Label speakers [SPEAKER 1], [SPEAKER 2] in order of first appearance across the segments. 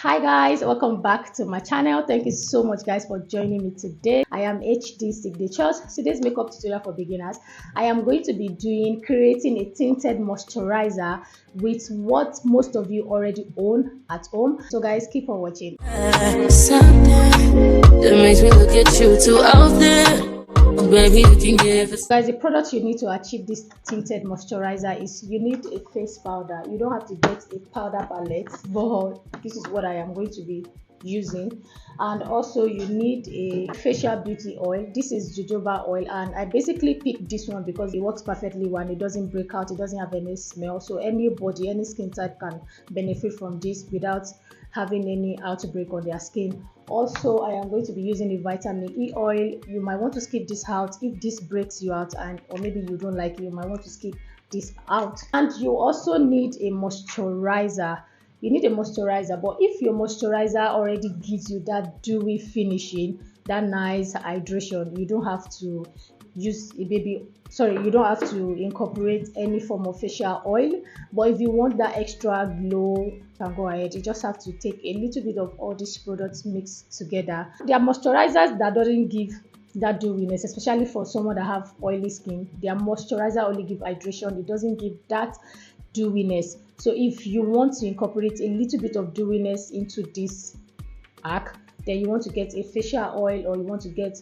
[SPEAKER 1] Hi guys, welcome back to my channel. Thank you so much guys for joining me today. I am HD Signatures. Today's makeup tutorial for beginners. I am going to be creating a tinted moisturizer with what most of you already own at home. So guys, keep on watching.
[SPEAKER 2] Something that makes me look at you too often. Baby, you can give us.
[SPEAKER 1] Guys, the product you need to achieve this tinted moisturizer is you need a face powder. You don't have to get a powder palette, but this is what I am going to be using. And also you need a facial beauty oil. This is jojoba oil, and I basically picked this one because it works perfectly when it doesn't break out, it doesn't have any smell, so anybody, any skin type can benefit from this without having any outbreak on their skin. Also, I am going to be using a vitamin E oil. You might want to skip this out if this breaks you out, and or maybe you don't like it, you might want to skip this out. And you also need a moisturizer. You need a moisturizer, but if your moisturizer already gives you that dewy finishing, that nice hydration, you don't have to use you don't have to incorporate any form of facial oil. But if you want that extra glow, you can go ahead. You just have to take a little bit of all these products mixed together. There are moisturizers that doesn't give that dewiness, especially for someone that have oily skin. Their moisturizer only give hydration, it doesn't give that dewiness. So if you want to incorporate a little bit of dewiness into this pack, then you want to get a facial oil, or you want to get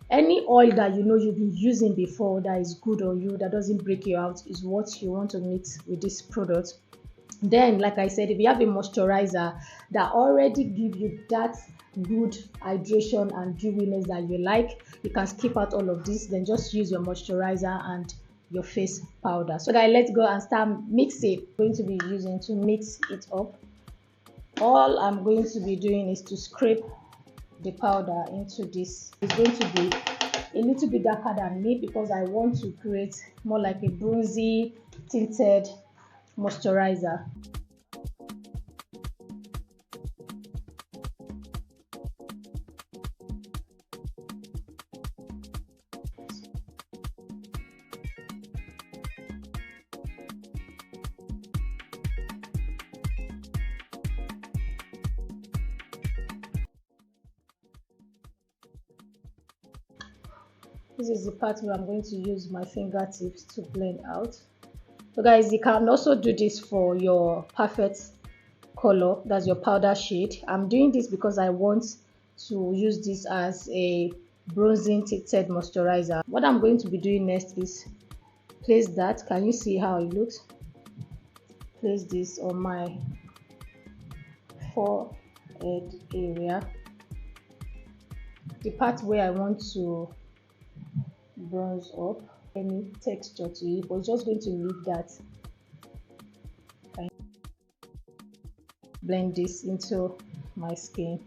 [SPEAKER 1] any oil that you know you've been using before that is good on you, that doesn't break you out, is what you want to mix with this product. Then, like I said, if you have a moisturizer that already give you that good hydration and dewiness that you like, you can skip out all of this, then just use your moisturizer and your face powder. So guys, let's go and start mixing. Going to be using to mix it up. All I'm going to be doing is to scrape the powder into this. It's going to be a little bit darker than me because I want to create more like a bronzy tinted moisturizer. This is the part where I'm going to use my fingertips to blend out. So guys, you can also do this for your perfect color, that's your powder shade. I'm doing this because I want to use this as a bronzing tinted moisturizer. What I'm going to be doing next is place that. Can you see how it looks? Place this on my forehead area, the part where I want to bronze up, any texture to it, but just going to leave that. Blend this into my skin.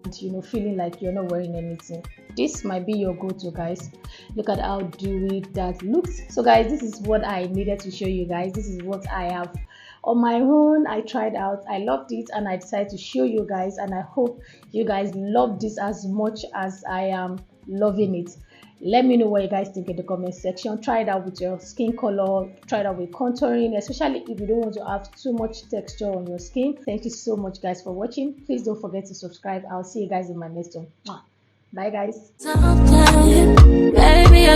[SPEAKER 1] And you know, feeling like you're not wearing anything. This might be your go-to, guys. Look at how dewy that looks. So guys, this is what I needed to show you guys. This is what I have on my own. I tried out, I loved it, and I decided to show you guys, and I hope you guys love this as much as I am loving it. Let me know what you guys think in the comment section. Try it out with your skin color, try it out with contouring, especially if you don't want to have too much texture on your skin. Thank you so much guys for watching. Please don't forget to subscribe. I'll see you guys in my next one. Bye guys.
[SPEAKER 2] Something, baby,